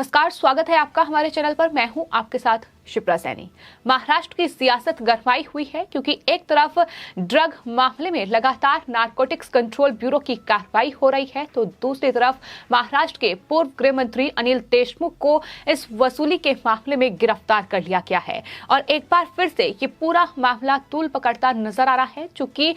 नमस्कार, स्वागत है आपका हमारे चैनल पर। मैं हूं आपके साथ शिप्रा सैनी। महाराष्ट्र की सियासत गरमाई हुई है क्योंकि एक तरफ ड्रग मामले में लगातार नारकोटिक्स कंट्रोल ब्यूरो की कार्रवाई हो रही है, तो दूसरी तरफ महाराष्ट्र के पूर्व गृह मंत्री अनिल देशमुख को इस वसूली के मामले में गिरफ्तार कर लिया गया है। और एक बार फिर से ये पूरा मामला तूल पकड़ता नजर आ रहा है, चूंकि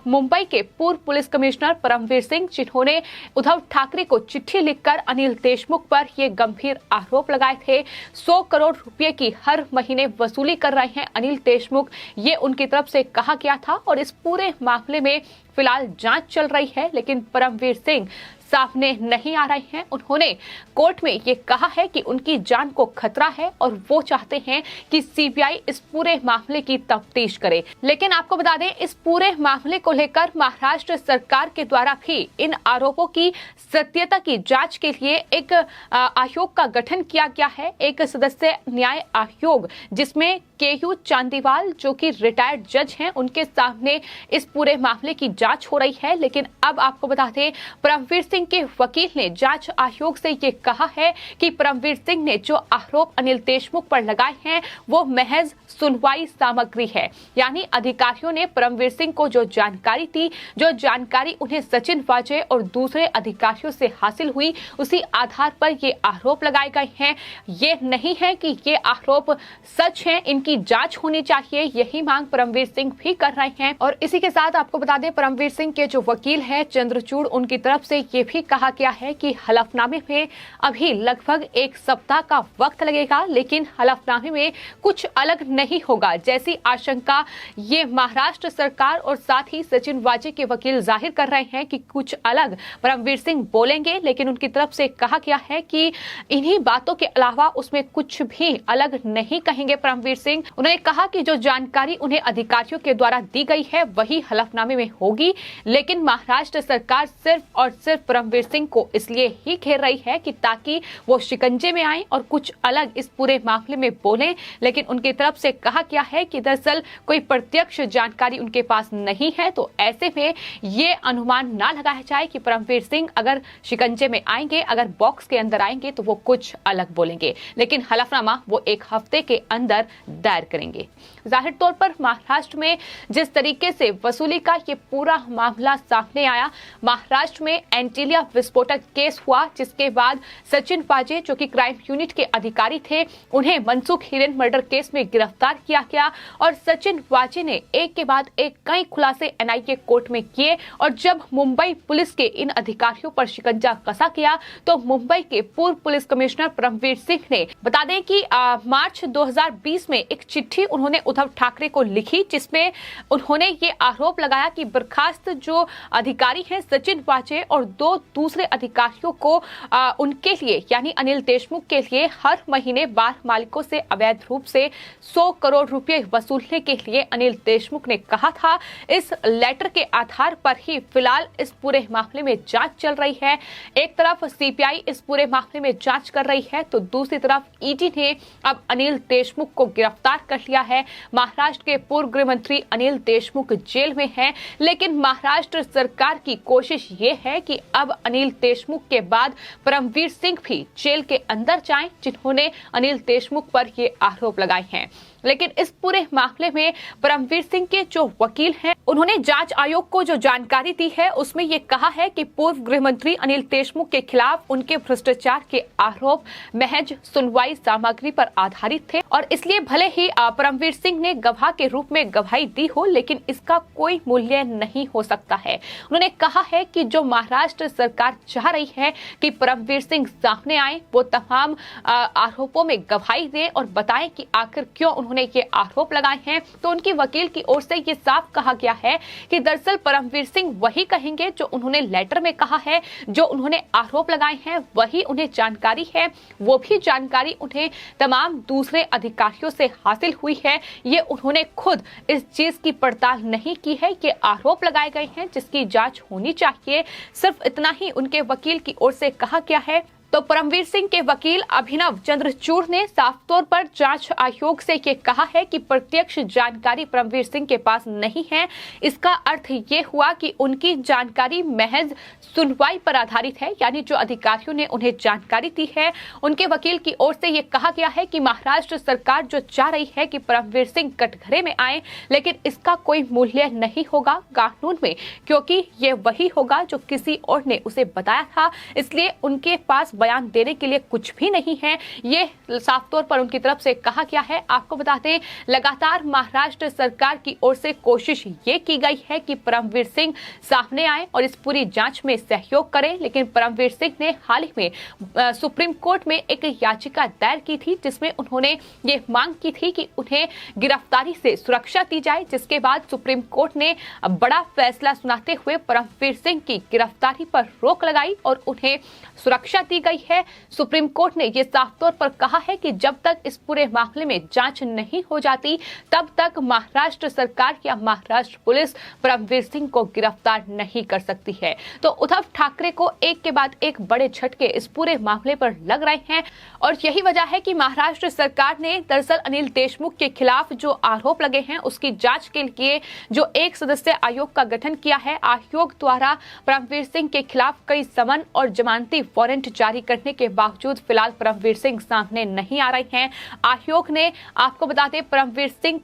मुंबई के पूर्व पुलिस कमिश्नर परमवीर सिंह, जिन्होंने उद्धव ठाकरे को चिट्ठी लिखकर अनिल देशमुख पर ये गंभीर आरोप लगाए थे, 100 करोड़ रुपए की हर महीने वसूली कर रहे हैं अनिल देशमुख, ये उनकी तरफ से कहा गया था। और इस पूरे मामले में फिलहाल जांच चल रही है, लेकिन परमवीर सिंह सामने नहीं आ रहे हैं। उन्होंने कोर्ट में ये कहा है कि उनकी जान को खतरा है और वो चाहते हैं कि सीबीआई इस पूरे मामले की तफ्तीश करे। लेकिन आपको बता दें, इस पूरे मामले को लेकर महाराष्ट्र सरकार के द्वारा भी इन आरोपों की सत्यता की जांच के लिए एक आयोग का गठन किया गया है, एक सदस्य न्याय आयोग, जिसमें केयू चांदीवाल, जो कि रिटायर्ड जज हैं, उनके सामने इस पूरे मामले की जांच हो रही है। लेकिन अब आपको बता दें, परमवीर सिंह के वकील ने जांच आयोग से ये कहा है कि परमवीर सिंह ने जो आरोप अनिल देशमुख पर लगाए हैं वो महज सुनवाई सामग्री है। यानी अधिकारियों ने परमवीर सिंह को जो जानकारी दी, जो जानकारी उन्हें सचिन वाजे और दूसरे अधिकारियों से हासिल हुई, उसी आधार पर ये आरोप लगाए गए हैं। ये नहीं है कि ये आरोप सच हैं, इनकी जांच होनी चाहिए, यही मांग परमवीर सिंह भी कर रहे हैं। और इसी के साथ आपको बता दें, परमवीर सिंह के जो वकील हैं चंद्रचूड़, उनकी तरफ से ये भी कहा गया है कि हलफनामे में अभी लगभग एक सप्ताह का वक्त लगेगा, लेकिन हलफनामे में कुछ अलग नहीं होगा जैसी आशंका ये महाराष्ट्र सरकार और साथ ही सचिन वाजे के वकील जाहिर कर रहे हैं कि कुछ अलग परमवीर सिंह बोलेंगे। लेकिन उनकी तरफ से कहा गया है कि इन्हीं बातों के अलावा उसमें कुछ भी अलग नहीं कहेंगे परमवीर सिंह। उन्होंने कहा कि जो जानकारी उन्हें अधिकारियों के द्वारा दी गई है वही हलफनामे में होगी, लेकिन महाराष्ट्र सरकार सिर्फ और सिर्फ परमवीर सिंह को इसलिए ही घेर रही है कि ताकि वो शिकंजे में आए और कुछ अलग इस पूरे मामले में बोलें। लेकिन उनकी तरफ से कहा गया है कि दरअसल कोई प्रत्यक्ष जानकारी उनके पास नहीं है, तो ऐसे में ये अनुमान ना लगाया जाए कि परमवीर सिंह अगर शिकंजे में आएंगे, अगर बॉक्स के अंदर आएंगे, तो वो कुछ अलग बोलेंगे। लेकिन हलफनामा वो एक हफ्ते के अंदर दायर करेंगे। जाहिर तौर पर महाराष्ट्र में जिस तरीके से वसूली का ये पूरा मामला सामने आया, महाराष्ट्र में एंटीलिया विस्फोटक केस हुआ, जिसके बाद सचिन वाजे, जो कि क्राइम यूनिट के अधिकारी थे, उन्हें मनसुख हिरेन मर्डर केस में गिरफ्तार किया गया। और सचिन वाजे ने एक के बाद एक कई खुलासे एनआईए कोर्ट में किए। और जब मुंबई पुलिस के इन अधिकारियों पर शिकंजा कसा गया, तो मुंबई के पूर्व पुलिस कमिश्नर परमवीर सिंह ने, बता दें कि मार्च 2020 में एक चिट्ठी उन्होंने उद्धव ठाकरे को लिखी, जिसमें उन्होंने ये आरोप लगाया कि बर्खास्त जो अधिकारी हैं सचिन वाजे और 2 दूसरे अधिकारियों को उनके लिए यानी अनिल देशमुख के लिए हर महीने बार मालिकों से अवैध रूप से 100 करोड़ रुपए वसूलने के लिए अनिल देशमुख ने कहा था। इस लेटर के आधार पर ही फिलहाल इस पूरे मामले में जांच चल रही है। एक तरफ सीबीआई इस पूरे मामले में जांच कर रही है, तो दूसरी तरफ ईडी ने अब अनिल देशमुख को गिरफ्तार कर लिया है। महाराष्ट्र के पूर्व गृह मंत्री अनिल देशमुख जेल में हैं, लेकिन महाराष्ट्र सरकार की कोशिश ये है कि अब अनिल देशमुख के बाद परमवीर सिंह भी जेल के अंदर जाएं, जिन्होंने अनिल देशमुख पर ये आरोप लगाए हैं। लेकिन इस पूरे मामले में परमवीर सिंह के जो वकील हैं, उन्होंने जांच आयोग को जो जानकारी दी है उसमें ये कहा है कि पूर्व गृह मंत्री अनिल देशमुख के खिलाफ उनके भ्रष्टाचार के आरोप महज सुनवाई सामग्री पर आधारित थे और इसलिए भले ही परमवीर सिंह ने गवाह के रूप में गवाही दी हो, लेकिन इसका कोई मूल्य नहीं हो सकता है। उन्होंने कहा है कि जो महाराष्ट्र सरकार चाह रही है कि परमवीर सिंह सामने आए, वो तमाम आरोपों में गवाही दें और बताएं कि आखिर क्यों उन्होंने ये आरोप लगाए हैं। तो उनकी वकील की ओर से ये साफ कहा गया है कि दरअसल परमवीर सिंह वही कहेंगे जो उन्होंने लेटर में कहा है, जो उन्होंने आरोप लगाए हैं वही उन्हें जानकारी है, वो भी जानकारी उन्हें तमाम दूसरे अधिकारियों से हासिल हुई है। ये उन्होंने खुद इस चीज की पड़ताल नहीं की है कि आरोप लगाए गए हैं जिसकी जांच होनी चाहिए। सिर्फ इतना ही उनके वकील की ओर से कहा गया है। तो परमवीर सिंह के वकील अभिनव चंद्रचूड़ ने साफ तौर पर जांच आयोग से ये कहा है कि प्रत्यक्ष जानकारी परमवीर सिंह के पास नहीं है। इसका अर्थ ये हुआ कि उनकी जानकारी महज सुनवाई पर आधारित है, यानी जो अधिकारियों ने उन्हें जानकारी दी है उनके वकील की ओर से ये कहा गया है कि महाराष्ट्र सरकार जो चाह रही है कि परमवीर सिंह कटघरे में आए, लेकिन इसका कोई मूल्य नहीं होगा कानून में, क्योंकि ये वही होगा जो किसी और ने उसे बताया था, इसलिए उनके पास बयान देने के लिए कुछ भी नहीं है। ये साफ तौर पर उनकी तरफ से कहा गया है। आपको बता दें, लगातार महाराष्ट्र सरकार की ओर से कोशिश ये की गई है कि परमवीर सिंह सामने आए और इस पूरी जांच में सहयोग करें, लेकिन परमवीर सिंह ने हाल ही में सुप्रीम कोर्ट में एक याचिका दायर की थी जिसमें उन्होंने ये मांग की थी कि उन्हें गिरफ्तारी से सुरक्षा दी जाए, जिसके बाद सुप्रीम कोर्ट ने बड़ा फैसला सुनाते हुए परमवीर सिंह की गिरफ्तारी पर रोक लगाई और उन्हें सुरक्षा दी गई है। सुप्रीम कोर्ट ने यह साफ तौर पर कहा है कि जब तक इस पूरे मामले में जांच नहीं हो जाती तब तक महाराष्ट्र सरकार या महाराष्ट्र पुलिस परमवीर सिंह को गिरफ्तार नहीं कर सकती है। तो उद्धव ठाकरे को एक के बाद एक बड़े झटके इस पूरे मामले पर लग रहे हैं और यही वजह है कि महाराष्ट्र सरकार ने दरअसल अनिल देशमुख के खिलाफ जो आरोप लगे हैं उसकी जांच के लिए जो एक सदस्यीय आयोग का गठन किया है। आयोग द्वारा परमवीर सिंह के खिलाफ कई समन और जमानती वारंट जारी करने के बावजूद फिलहाल परमवीर सिंह सामने नहीं आ रहे हैं। आयोग ने, आपको बता दें, परमवीर सिंह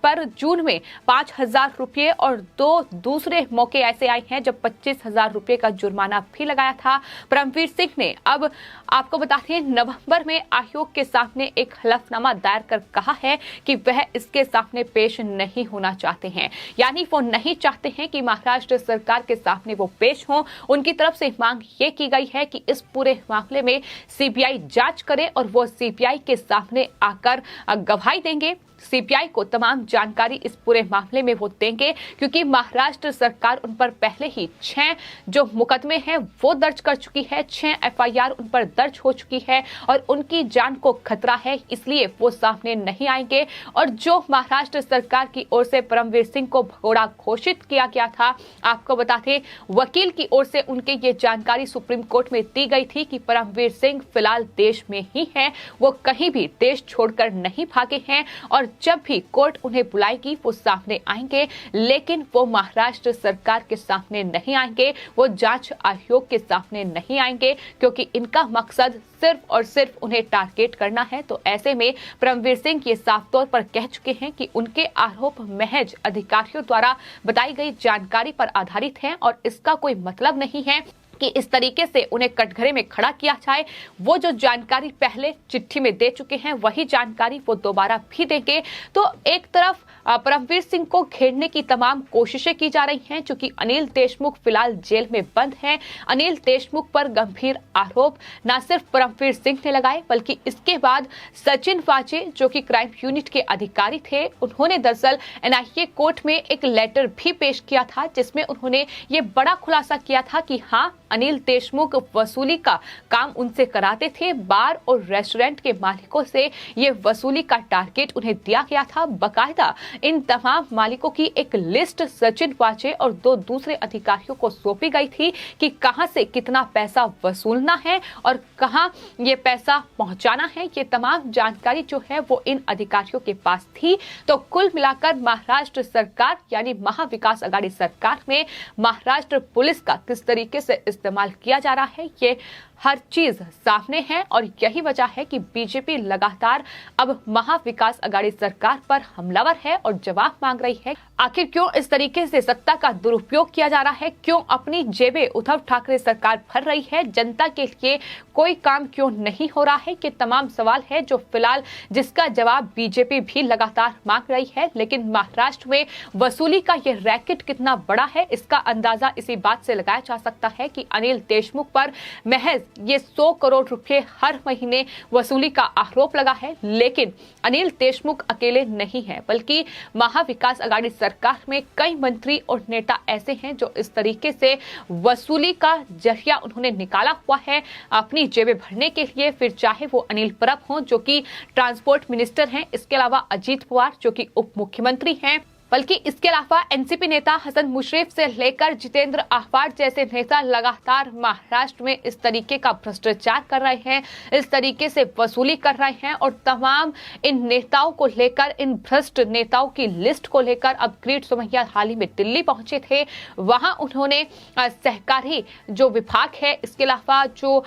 पर जून में 5,000 रुपये और 2 दूसरे मौके ऐसे आए हैं जब 25,000 रुपये का जुर्माना भी लगाया था। परमवीर सिंह ने अब, आपको बताते हैं, नवंबर में आयोग के सामने एक हलफनामा दायर कर कहा है कि वह इसके सामने पेश नहीं होना चाहते हैं, यानी वो नहीं चाहते हैं कि महाराष्ट्र सरकार के सामने वो पेश हों। उनकी तरफ से मांग ये की गई है कि इस पूरे मामले में सीबीआई जांच करे और वो सीबीआई के सामने आकर गवाही देंगे। सीबीआई को तमाम जानकारी इस पूरे मामले में वो देंगे, क्योंकि महाराष्ट्र सरकार उन पर पहले ही 6 जो मुकदमे हैं वो दर्ज कर चुकी है, 6 एफआईआर उन पर दर्ज हो चुकी है और उनकी जान को खतरा है, इसलिए वो सामने नहीं आएंगे। और जो महाराष्ट्र सरकार की ओर से परमवीर सिंह को भगोड़ा घोषित किया गया था, आपको बताते, वकील की ओर से उनके ये जानकारी सुप्रीम कोर्ट में दी गई थी कि परमवीर सिंह फिलहाल देश में ही है, वो कहीं भी देश छोड़कर नहीं भागे हैं और जब भी कोर्ट उन्हें बुलाएगी वो सामने आएंगे, लेकिन वो महाराष्ट्र सरकार के सामने नहीं आएंगे, वो जांच आयोग के सामने नहीं आएंगे, क्योंकि इनका मकसद सिर्फ और सिर्फ उन्हें टारगेट करना है। तो ऐसे में परमवीर सिंह ये साफ तौर पर कह चुके हैं कि उनके आरोप महज अधिकारियों द्वारा बताई गई जानकारी पर आधारित हैं और इसका कोई मतलब नहीं है कि इस तरीके से उन्हें कटघरे में खड़ा किया जाए। वो जो जानकारी पहले चिट्ठी में दे चुके हैं वही जानकारी वो दोबारा भी देंगे। तो एक तरफ परमवीर सिंह को घेरने की तमाम कोशिशें की जा रही हैं, क्योंकि अनिल देशमुख फिलहाल जेल में बंद हैं। अनिल देशमुख पर गंभीर आरोप न सिर्फ परमवीर सिंह ने लगाए, बल्कि इसके बाद सचिन वाजे जो कि क्राइम यूनिट के अधिकारी थे, उन्होंने दरअसल एनआईए कोर्ट में एक लेटर भी पेश किया था जिसमें उन्होंने ये बड़ा खुलासा किया था कि हाँ, अनिल देशमुख वसूली का काम उनसे कराते थे। बार और रेस्टोरेंट के मालिकों से ये वसूली का टारगेट उन्हें दिया गया था। बकायदा इन तमाम मालिकों की एक लिस्ट सचिन वाजे और 2 दूसरे अधिकारियों को सौंपी गई थी कि कहां से कितना पैसा वसूलना है और कहां ये पैसा पहुंचाना है। ये तमाम जानकारी जो है वो इन अधिकारियों के पास थी। तो कुल मिलाकर महाराष्ट्र सरकार यानी महाविकास आघाड़ी सरकार में महाराष्ट्र पुलिस का किस तरीके से इस्तेमाल किया जा रहा है, ये हर चीज सामने है और यही वजह है कि बीजेपी लगातार अब महाविकास आघाड़ी सरकार पर हमलावर है और जवाब मांग रही है। आखिर क्यों इस तरीके से सत्ता का दुरुपयोग किया जा रहा है, क्यों अपनी जेबें उद्धव ठाकरे सरकार भर रही है, जनता के लिए कोई काम क्यों नहीं हो रहा है, ये तमाम सवाल है जो फिलहाल जिसका जवाब बीजेपी भी लगातार मांग रही है। लेकिन महाराष्ट्र में वसूली का ये रैकेट कितना बड़ा है, इसका अंदाजा इसी बात से लगाया जा सकता है कि अनिल देशमुख पर महज ये 100 करोड़ रुपए हर महीने वसूली का आरोप लगा है। लेकिन अनिल देशमुख अकेले नहीं है, बल्कि महाविकास आघाड़ी सरकार में कई मंत्री और नेता ऐसे हैं जो इस तरीके से वसूली का जरिया उन्होंने निकाला हुआ है अपनी जेबें भरने के लिए। फिर चाहे वो अनिल परब हों जो कि ट्रांसपोर्ट मिनिस्टर हैं, इसके अलावा अजीत पवार जो कि उप मुख्यमंत्री हैं, बल्कि इसके अलावा एनसीपी नेता हसन मुशर्रफ से लेकर जितेंद्र आह्वाड जैसे नेता लगातार महाराष्ट्र में इस तरीके का भ्रष्टाचार कर रहे हैं, इस तरीके से वसूली कर रहे हैं और तमाम इन नेताओं को लेकर, इन भ्रष्ट नेताओं की लिस्ट को लेकर अब किरीट सोमैया हाल ही में दिल्ली पहुंचे थे। वहां उन्होंने सहकारी जो विभाग है, इसके अलावा जो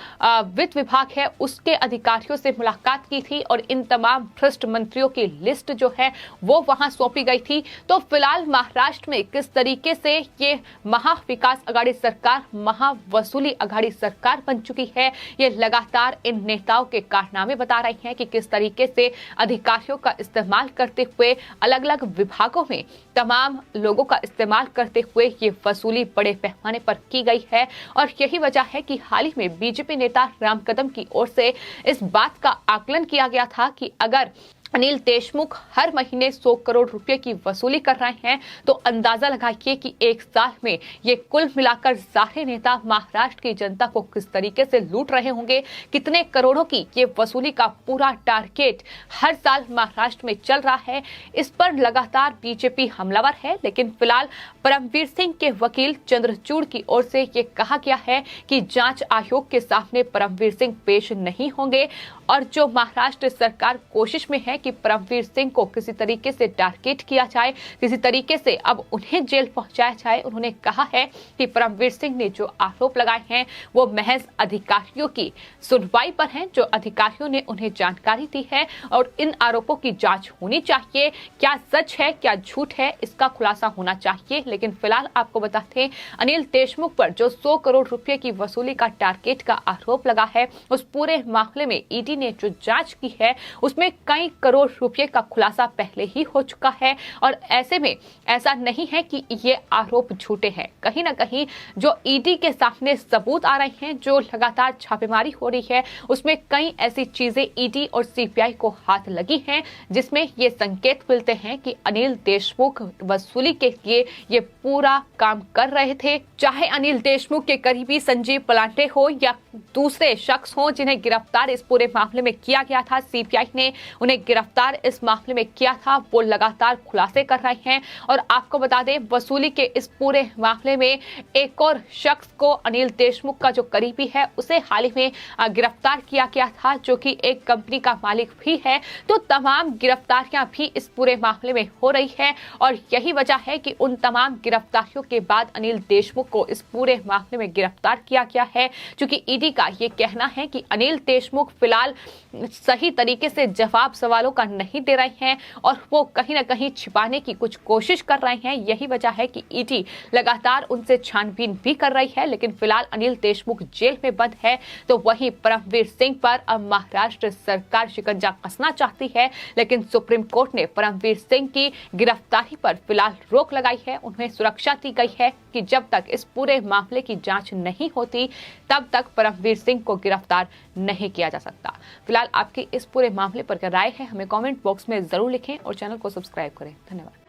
वित्त विभाग है, उसके अधिकारियों से मुलाकात की थी और इन तमाम भ्रष्ट मंत्रियों की लिस्ट जो है वो वहां सौंपी गई थी। तो फिलहाल महाराष्ट्र में किस तरीके से ये महाविकास आघाड़ी सरकार, महावसूली आघाड़ी सरकार बन चुकी है, ये लगातार इन नेताओं के कारनामे बता रही हैं कि किस तरीके से अधिकारियों का इस्तेमाल करते हुए, अलग अलग विभागों में तमाम लोगों का इस्तेमाल करते हुए ये वसूली बड़े पैमाने पर की गई है। और यही वजह है कि हाल ही में बीजेपी नेता राम कदम की ओर से इस बात का आकलन किया गया था कि अगर अनिल देशमुख हर महीने 100 करोड़ रुपए की वसूली कर रहे हैं तो अंदाजा लगाइए कि एक साल में ये कुल मिलाकर सारे नेता महाराष्ट्र की जनता को किस तरीके से लूट रहे होंगे, कितने करोड़ों की ये वसूली का पूरा टारगेट हर साल महाराष्ट्र में चल रहा है। इस पर लगातार बीजेपी हमलावर है, लेकिन फिलहाल परमवीर सिंह के वकील चंद्रचूड़ की ओर से ये कहा गया है कि जांच आयोग के सामने परमवीर सिंह पेश नहीं होंगे और जो महाराष्ट्र सरकार कोशिश में है कि परमवीर सिंह को किसी तरीके से टारगेट किया जाए, किसी तरीके से अब उन्हें जेल पहुंचाया जाए। उन्होंने कहा है कि परमवीर सिंह ने जो आरोप लगाए हैं वो महज अधिकारियों की सुनवाई पर हैं, जो अधिकारियों ने उन्हें जानकारी दी है और इन आरोपों की जांच होनी चाहिए। क्या सच है, क्या झूठ है, इसका खुलासा होना चाहिए। लेकिन फिलहाल आपको बताते हैं, अनिल देशमुख पर जो 100 करोड़ रुपए की वसूली का टारगेट का आरोप लगा है, उस पूरे मामले में ईडी ने जो जांच की है उसमें कई करोड़ रुपए का खुलासा पहले ही हो चुका है। और ऐसे में ऐसा नहीं है कि ये आरोप झूठे हैं। कहीं ना कहीं जो ईडी के सामने सबूत आ रहे हैं, जो लगातार छापेमारी हो रही है, उसमें कई ऐसी चीजें ईडी और सीबीआई को हाथ लगी हैं जिसमें ये संकेत मिलते हैं कि अनिल देशमुख वसूली के लिए ये पूरा काम कर रहे थे। चाहे अनिल देशमुख के करीबी संजीव पलांटे हो या दूसरे शख्स हो जिन्हें गिरफ्तार इस पूरे मामले में किया गया था, सीबीआई ने उन्हें गिरफ्तार इस मामले में किया था, वो लगातार खुलासे कर रहे हैं। और आपको बता दें, वसूली के इस पूरे मामले में एक और शख्स को, अनिल देशमुख का जो करीबी है, उसे हाल ही में गिरफ्तार किया गया था, जो कि एक कंपनी का मालिक भी है। तो तमाम गिरफ्तारियां भी इस पूरे मामले में हो रही है और यही वजह है कि उन तमाम गिरफ्तारियों के बाद अनिल देशमुख को इस पूरे मामले में गिरफ्तार किया गया है। क्योंकि ईडी का ये कहना है कि अनिल देशमुख फिलहाल सही तरीके से जवाब सवालों का नहीं दे रहे हैं और वो कहीं ना कहीं छिपाने की कुछ कोशिश कर रहे हैं। यही वजह है कि ईडी लगातार उनसे छानबीन भी कर रही है। लेकिन फिलहाल अनिल देशमुख जेल में बंद है, तो वहीं परमवीर सिंह पर अब महाराष्ट्र सरकार शिकंजा कसना चाहती है। लेकिन सुप्रीम कोर्ट ने परमवीर सिंह की गिरफ्तारी पर फिलहाल रोक लगाई है। उन्हें सुरक्षा दी गई है कि जब तक इस पूरे मामले की जांच नहीं होती तब तक परमवीर सिंह को गिरफ्तार नहीं किया जा सकता। फिलहाल आपकी इस पूरे मामले पर क्या राय है, हमें कमेंट बॉक्स में जरूर लिखें और चैनल को सब्सक्राइब करें। धन्यवाद।